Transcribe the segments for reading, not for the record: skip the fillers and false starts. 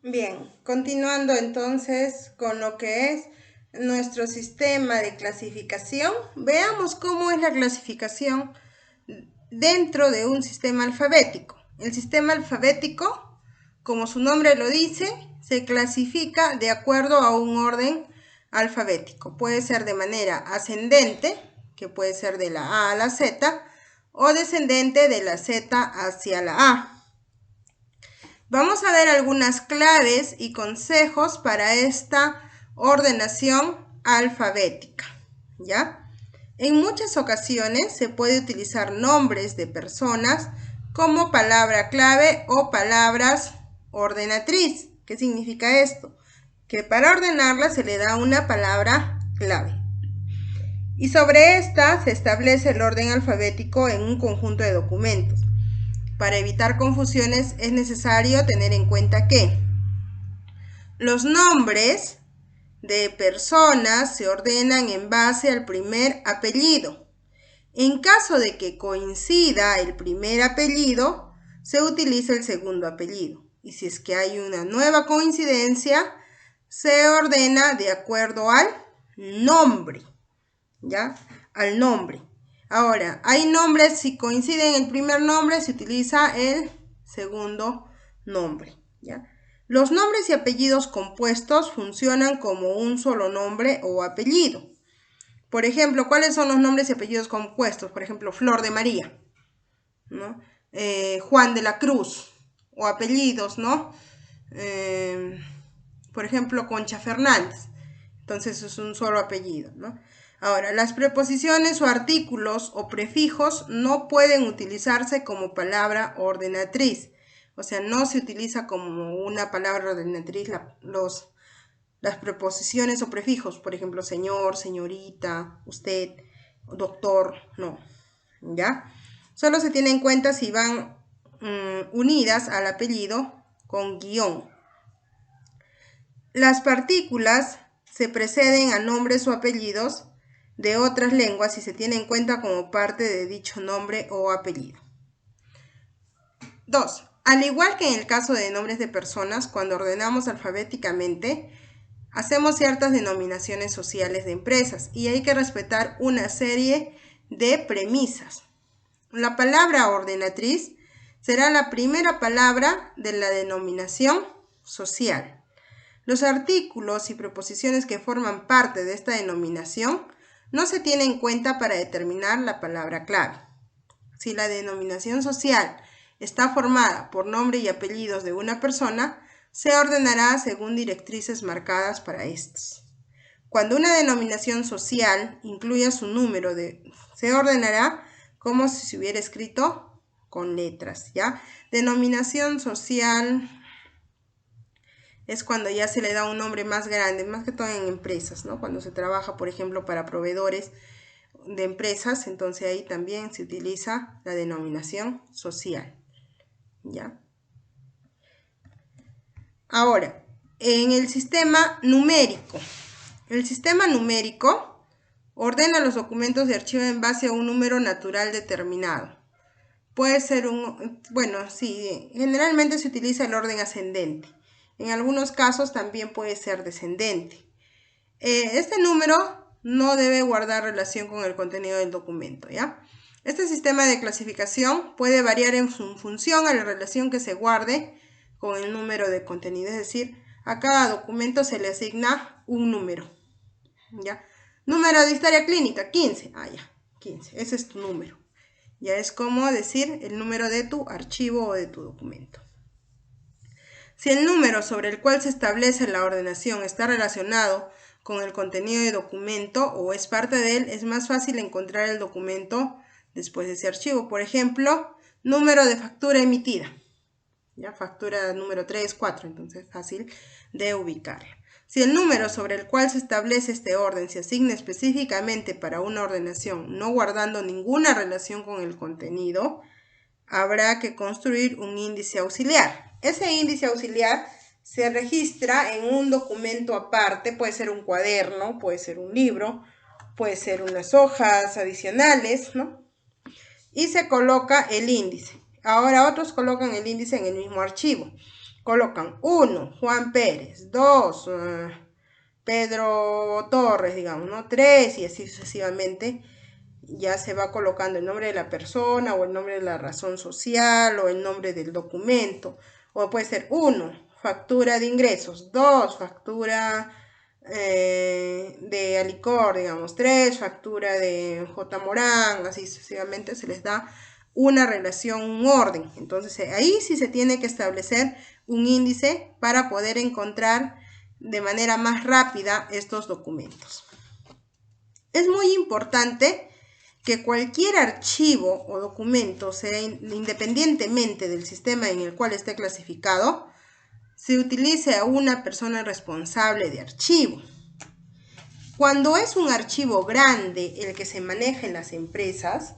Bien, continuando entonces con lo que es nuestro sistema de clasificación, veamos cómo es la clasificación dentro de un sistema alfabético. El sistema alfabético, como su nombre lo dice, se clasifica de acuerdo a un orden alfabético. Puede ser de manera ascendente, que puede ser de la A a la Z, o descendente de la Z hacia la A. Vamos a ver algunas claves y consejos para esta ordenación alfabética, ¿ya? En muchas ocasiones se puede utilizar nombres de personas como palabra clave o palabras ordenatriz. ¿Qué significa esto? Que para ordenarla se le da una palabra clave. Y sobre esta se establece el orden alfabético en un conjunto de documentos. Para evitar confusiones es necesario tener en cuenta que los nombres de personas se ordenan en base al primer apellido. En caso de que coincida el primer apellido, se utiliza el segundo apellido. Y si es que hay una nueva coincidencia, se ordena de acuerdo al nombre, ¿ya? Al nombre. Ahora, hay nombres, si coinciden el primer nombre, se utiliza el segundo nombre, ¿ya? Los nombres y apellidos compuestos funcionan como un solo nombre o apellido. Por ejemplo, ¿cuáles son los nombres y apellidos compuestos? Por ejemplo, Flor de María, ¿no? Juan de la Cruz, o apellidos, ¿no? Por ejemplo, Concha Fernández. Entonces es un solo apellido, ¿no? Ahora, las preposiciones o artículos o prefijos no pueden utilizarse como palabra ordenatriz. O sea, no se utiliza como una palabra ordenatriz las preposiciones o prefijos. Por ejemplo, señor, señorita, usted, doctor, no. ¿Ya? Solo se tiene en cuenta si van unidas al apellido con guión. Las partículas se preceden a nombres o apellidos de otras lenguas y se tiene en cuenta como parte de dicho nombre o apellido. 2. Al igual que en el caso de nombres de personas, cuando ordenamos alfabéticamente, hacemos ciertas denominaciones sociales de empresas y hay que respetar una serie de premisas. La palabra ordenatriz será la primera palabra de la denominación social. Los artículos y preposiciones que forman parte de esta denominación no se tienen en cuenta para determinar la palabra clave. Si la denominación social está formada por nombre y apellidos de una persona, se ordenará según directrices marcadas para estos. Cuando una denominación social incluya su número, se ordenará como si se hubiera escrito con letras, ¿ya? Denominación social es cuando ya se le da un nombre más grande, más que todo en empresas, ¿no? Cuando se trabaja, por ejemplo, para proveedores de empresas, entonces ahí también se utiliza la denominación social, ¿ya? Ahora, en el sistema numérico. El sistema numérico ordena los documentos de archivo en base a un número natural determinado. Puede ser generalmente se utiliza el orden ascendente. En algunos casos también puede ser descendente. Este número no debe guardar relación con el contenido del documento, ¿ya? Este sistema de clasificación puede variar en función a la relación que se guarde con el número de contenido. Es decir, a cada documento se le asigna un número, ¿ya? Número de historia clínica, 15. Ya, 15. Ese es tu número. Ya es como decir el número de tu archivo o de tu documento. Si el número sobre el cual se establece la ordenación está relacionado con el contenido del documento o es parte de él, es más fácil encontrar el documento después de ese archivo. Por ejemplo, número de factura emitida. Ya, factura número 3, 4, entonces es fácil de ubicarla. Si el número sobre el cual se establece este orden se asigna específicamente para una ordenación, no guardando ninguna relación con el contenido, habrá que construir un índice auxiliar. Ese índice auxiliar se registra en un documento aparte, puede ser un cuaderno, puede ser un libro, puede ser unas hojas adicionales, ¿no? Y se coloca el índice. Ahora otros colocan el índice en el mismo archivo. colocan 1, Juan Pérez, 2, Pedro Torres, digamos, ¿no? 3 y así sucesivamente. Ya se va colocando el nombre de la persona o el nombre de la razón social o el nombre del documento. O puede ser 1, factura de ingresos, 2, factura de Alicor, digamos, 3, factura de J. Morán, así sucesivamente se les da una relación, un orden. Entonces ahí sí se tiene que establecer un índice para poder encontrar de manera más rápida estos documentos. Es muy importante que cualquier archivo o documento, sea independientemente del sistema en el cual esté clasificado, se utilice a una persona responsable de archivo. Cuando es un archivo grande el que se maneja en las empresas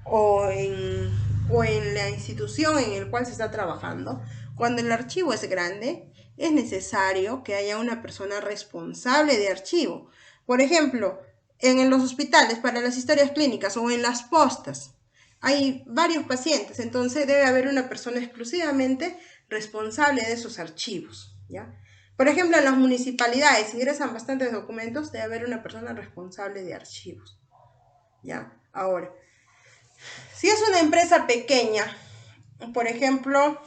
o en la institución en el cual se está trabajando, cuando el archivo es grande, es necesario que haya una persona responsable de archivo. Por ejemplo, en los hospitales para las historias clínicas o en las postas hay varios pacientes, entonces debe haber una persona exclusivamente responsable de esos archivos, ¿ya? Por ejemplo, en las municipalidades ingresan bastantes documentos, debe haber una persona responsable de archivos, ¿ya? Ahora, si es una empresa pequeña, por ejemplo,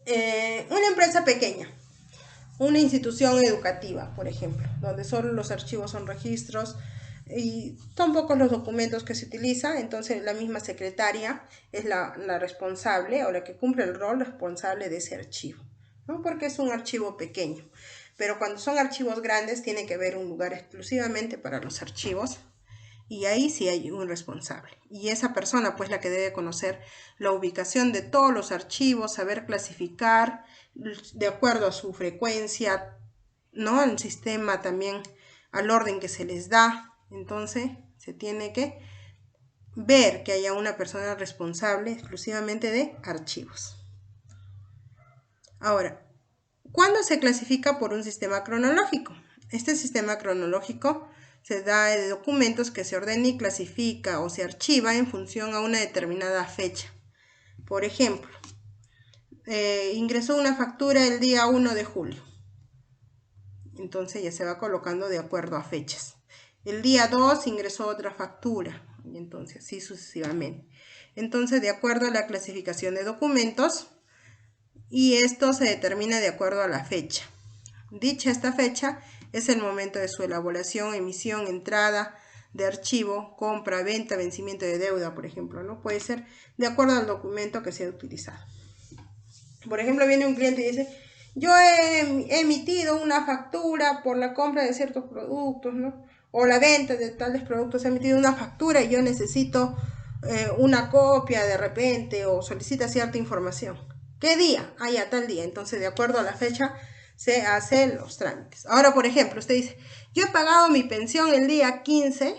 una empresa pequeña, una institución educativa, por ejemplo, donde solo los archivos son registros y son pocos los documentos que se utilizan, entonces la misma secretaria es la responsable o la que cumple el rol responsable de ese archivo, ¿no? Porque es un archivo pequeño. Pero cuando son archivos grandes tiene que haber un lugar exclusivamente para los archivos y ahí sí hay un responsable. Y esa persona pues la que debe conocer la ubicación de todos los archivos, saber clasificar de acuerdo a su frecuencia, ¿no? El sistema también al orden que se les da. Entonces se tiene que ver que haya una persona responsable exclusivamente de archivos. Ahora, ¿cuándo se clasifica por un sistema cronológico? Este sistema cronológico se da de documentos que se ordena y clasifica o se archiva en función a una determinada fecha. Por ejemplo, ingresó una factura el día 1 de julio. Entonces ya se va colocando de acuerdo a fechas. El día 2 ingresó otra factura. Y entonces así sucesivamente. Entonces, de acuerdo a la clasificación de documentos, y esto se determina de acuerdo a la fecha. Dicha esta fecha es el momento de su elaboración, emisión, entrada de archivo, compra, venta, vencimiento de deuda, por ejemplo, ¿no? Puede ser de acuerdo al documento que se ha utilizado. Por ejemplo, viene un cliente y dice, yo he emitido una factura por la compra de ciertos productos, ¿no? O la venta de tales productos, he emitido una factura y yo necesito una copia de repente o solicita cierta información. ¿Qué día? Ah, ya, tal día. Entonces, de acuerdo a la fecha, se hacen los trámites. Ahora, por ejemplo, usted dice, yo he pagado mi pensión el día 15,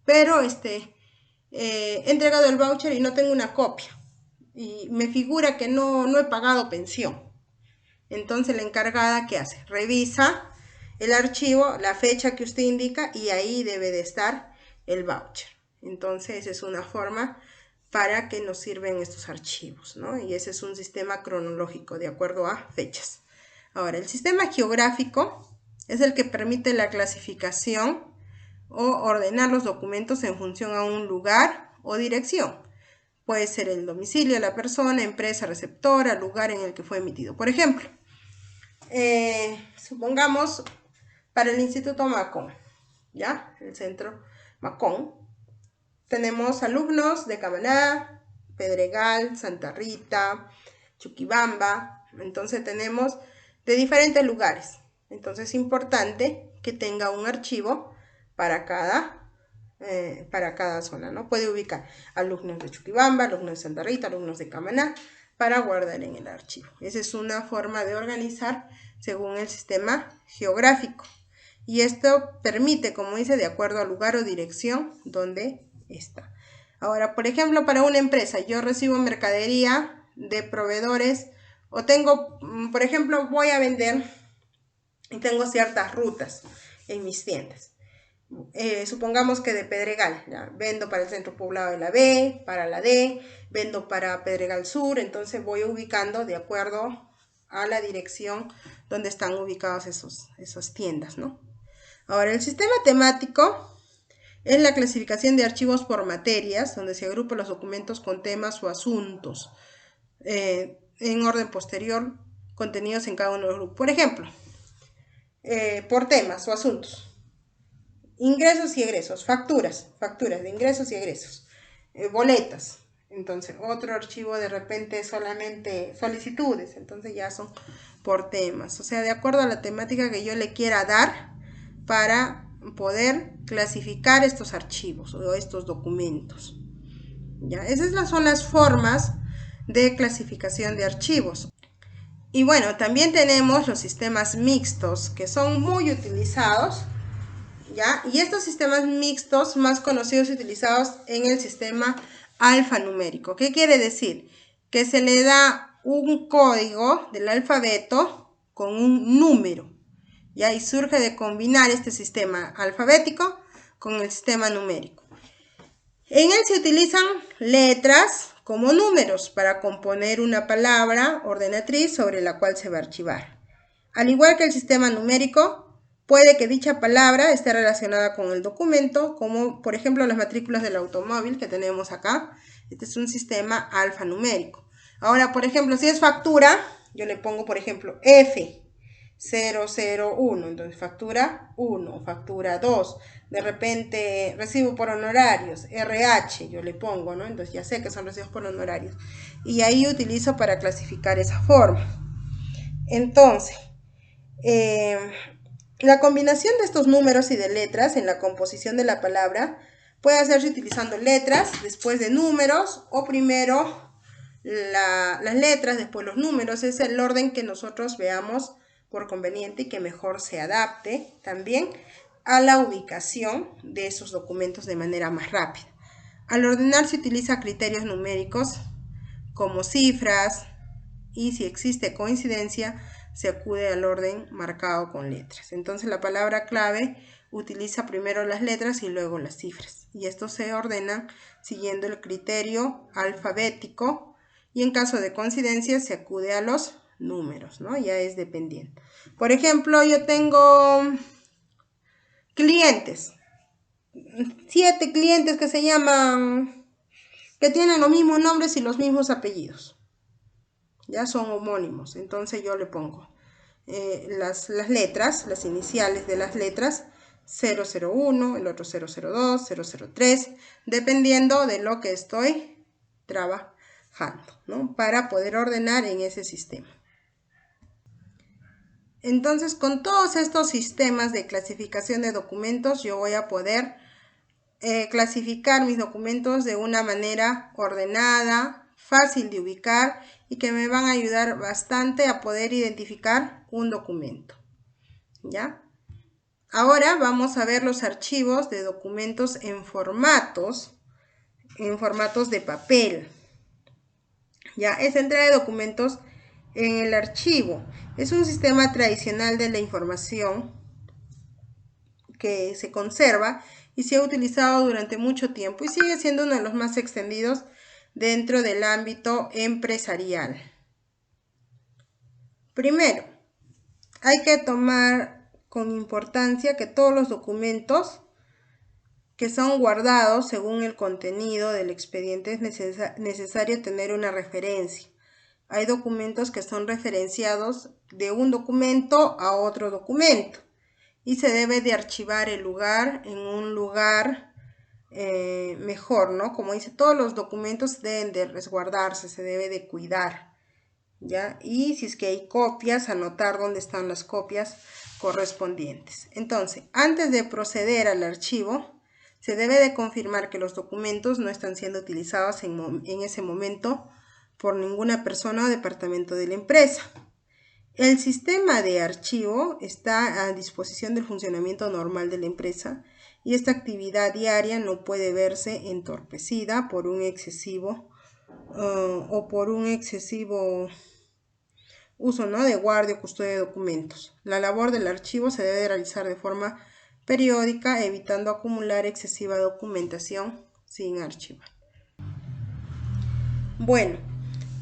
pero he entregado el voucher y no tengo una copia. Y me figura que no he pagado pensión. Entonces, la encargada, ¿qué hace? Revisa el archivo, la fecha que usted indica y ahí debe de estar el voucher. Entonces, es una forma para que nos sirven estos archivos, ¿no? Y ese es un sistema cronológico de acuerdo a fechas. Ahora, el sistema geográfico es el que permite la clasificación o ordenar los documentos en función a un lugar o dirección. Puede ser el domicilio de la persona, empresa receptora, lugar en el que fue emitido. Por ejemplo, supongamos para el Instituto Macón, ¿ya? El centro Macón. Tenemos alumnos de Camaná, Pedregal, Santa Rita, Chuquibamba. Entonces tenemos de diferentes lugares. Entonces es importante que tenga un archivo para cada zona, ¿no? Puede ubicar alumnos de Chuquibamba, alumnos de Santa Rita, alumnos de Camaná, para guardar en el archivo. Esa es una forma de organizar según el sistema geográfico. Y esto permite, como dice, de acuerdo al lugar o dirección donde está. Ahora, por ejemplo, para una empresa, yo recibo mercadería de proveedores o tengo, por ejemplo, voy a vender y tengo ciertas rutas en mis tiendas. supongamos que de Pedregal, ¿ya? Vendo para el centro poblado de la B, para la D, vendo para Pedregal Sur, entonces voy ubicando de acuerdo a la dirección donde están ubicados esas tiendas, ¿no? Ahora, el sistema temático es la clasificación de archivos por materias, donde se agrupan los documentos con temas o asuntos en orden posterior, contenidos en cada uno de los grupos. Por ejemplo, por temas o asuntos. Ingresos y egresos, facturas de ingresos y egresos, boletas. Entonces, otro archivo de repente solamente solicitudes, entonces ya son por temas. O sea, de acuerdo a la temática que yo le quiera dar para poder clasificar estos archivos o estos documentos. ¿Ya? Esas son las formas de clasificación de archivos. Y bueno, también tenemos los sistemas mixtos, que son muy utilizados, ¿ya? Y estos sistemas mixtos más conocidos y utilizados en el sistema alfanumérico. ¿Qué quiere decir? Que se le da un código del alfabeto con un número, ¿ya? Y surge de combinar este sistema alfabético con el sistema numérico. En él se utilizan letras como números para componer una palabra ordenatriz sobre la cual se va a archivar. Al igual que el sistema numérico, puede que dicha palabra esté relacionada con el documento, como por ejemplo las matrículas del automóvil que tenemos acá. Este es un sistema alfanumérico. Ahora, por ejemplo, si es factura, yo le pongo, por ejemplo, F001, entonces factura 1, factura 2, de repente recibo por honorarios, RH, yo le pongo, ¿no? Entonces ya sé que son recibos por honorarios. Y ahí utilizo para clasificar esa forma. Entonces, la combinación de estos números y de letras en la composición de la palabra puede hacerse utilizando letras después de números o primero las letras, después los números. Es el orden que nosotros veamos por conveniente y que mejor se adapte también a la ubicación de esos documentos de manera más rápida. Al ordenar se utiliza criterios numéricos como cifras y si existe coincidencia se acude al orden marcado con letras. Entonces la palabra clave utiliza primero las letras y luego las cifras. Y estos se ordenan siguiendo el criterio alfabético y en caso de coincidencia se acude a los números, ¿no? Ya es dependiendo. Por ejemplo, yo tengo clientes, 7 clientes que se llaman, que tienen los mismos nombres y los mismos apellidos. Ya son homónimos, entonces yo le pongo las letras, las iniciales de las letras, 001, el otro 002, 003, dependiendo de lo que estoy trabajando, ¿no? Para poder ordenar en ese sistema. Entonces, con todos estos sistemas de clasificación de documentos, yo voy a poder clasificar mis documentos de una manera ordenada, fácil de ubicar y que me van a ayudar bastante a poder identificar un documento. ¿Ya? Ahora vamos a ver los archivos de documentos en formatos de papel. ¿Ya? Es entrega de documentos en el archivo. Es un sistema tradicional de la información que se conserva y se ha utilizado durante mucho tiempo y sigue siendo uno de los más extendidos dentro del ámbito empresarial. Primero, hay que tomar con importancia que todos los documentos que son guardados según el contenido del expediente es necesario tener una referencia. Hay documentos que son referenciados de un documento a otro documento y se debe de archivar el lugar en un lugar mejor, ¿no? Como dice, todos los documentos deben de resguardarse, se debe de cuidar, ¿ya? Y si es que hay copias, anotar dónde están las copias correspondientes. Entonces, antes de proceder al archivo, se debe de confirmar que los documentos no están siendo utilizados en ese momento por ninguna persona o departamento de la empresa. El sistema de archivo está a disposición del funcionamiento normal de la empresa y esta actividad diaria no puede verse entorpecida por un excesivo uso, ¿no?, de guardia o custodia de documentos. La labor del archivo se debe realizar de forma periódica, evitando acumular excesiva documentación sin archivar. Bueno,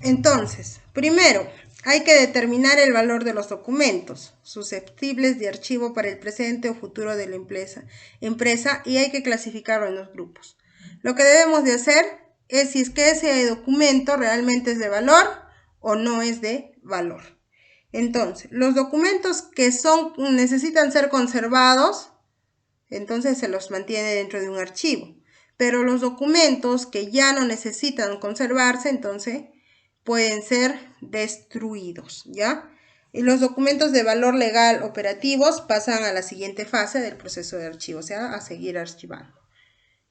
entonces, primero, hay que determinar el valor de los documentos susceptibles de archivo para el presente o futuro de la empresa y hay que clasificarlo en dos grupos. Lo que debemos de hacer es si es que ese documento realmente es de valor o no es de valor. Entonces, los documentos que necesitan ser conservados, entonces se los mantiene dentro de un archivo. Pero los documentos que ya no necesitan conservarse, entonces pueden ser destruidos, ¿ya? Y los documentos de valor legal operativos pasan a la siguiente fase del proceso de archivo, o sea, a seguir archivando.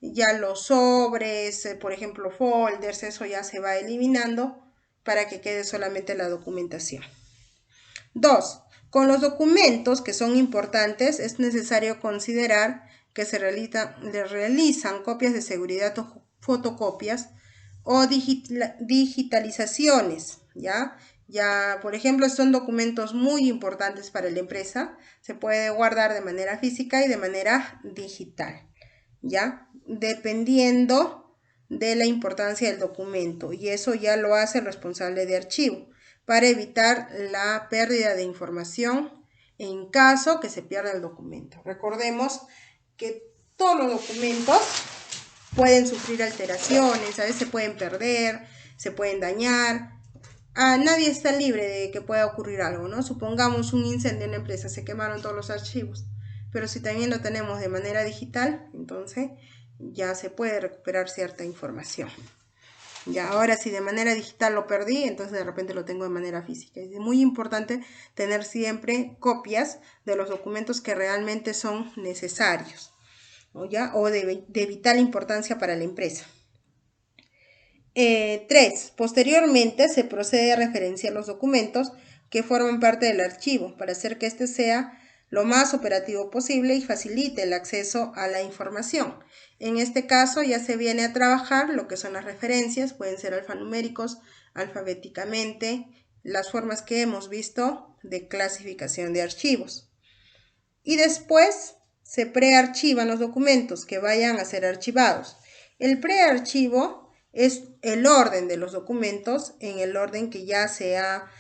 Ya los sobres, por ejemplo, folders, eso ya se va eliminando para que quede solamente la documentación. 2. Con los documentos que son importantes es necesario considerar que se realizan copias de seguridad o fotocopias o digitalizaciones, ¿ya? Por ejemplo, son documentos muy importantes para la empresa, se puede guardar de manera física y de manera digital, ¿ya? Dependiendo de la importancia del documento, y eso ya lo hace el responsable de archivo, para evitar la pérdida de información en caso que se pierda el documento. Recordemos que todos los documentos pueden sufrir alteraciones, a veces se pueden perder, se pueden dañar. Nadie está libre de que pueda ocurrir algo, ¿no? Supongamos un incendio en la empresa, se quemaron todos los archivos, pero si también lo tenemos de manera digital, entonces ya se puede recuperar cierta información. Ya, ahora si de manera digital lo perdí, entonces de repente lo tengo de manera física. Es muy importante tener siempre copias de los documentos que realmente son necesarios, o de vital importancia para la empresa. 3. Posteriormente se procede a referenciar los documentos que forman parte del archivo para hacer que éste sea lo más operativo posible y facilite el acceso a la información. En este caso ya se viene a trabajar lo que son las referencias, pueden ser alfanuméricos, alfabéticamente, las formas que hemos visto de clasificación de archivos. Y después se prearchivan los documentos que vayan a ser archivados. El prearchivo es el orden de los documentos en el orden que ya se ha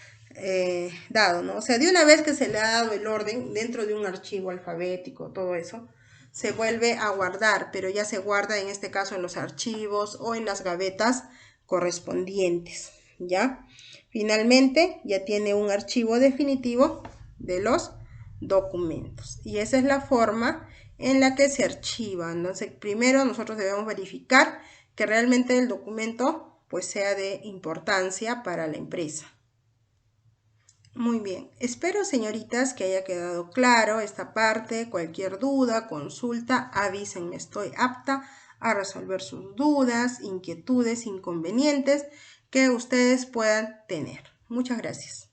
dado, ¿no? O sea, de una vez que se le ha dado el orden dentro de un archivo alfabético, todo eso, se vuelve a guardar, pero ya se guarda en este caso en los archivos o en las gavetas correspondientes, ¿ya? Finalmente, ya tiene un archivo definitivo de los documentos. Y esa es la forma en la que se archiva. Entonces, primero nosotros debemos verificar que realmente el documento pues sea de importancia para la empresa. Muy bien, espero señoritas que haya quedado claro esta parte. Cualquier duda, consulta, avísenme, estoy apta a resolver sus dudas, inquietudes, inconvenientes que ustedes puedan tener. Muchas gracias.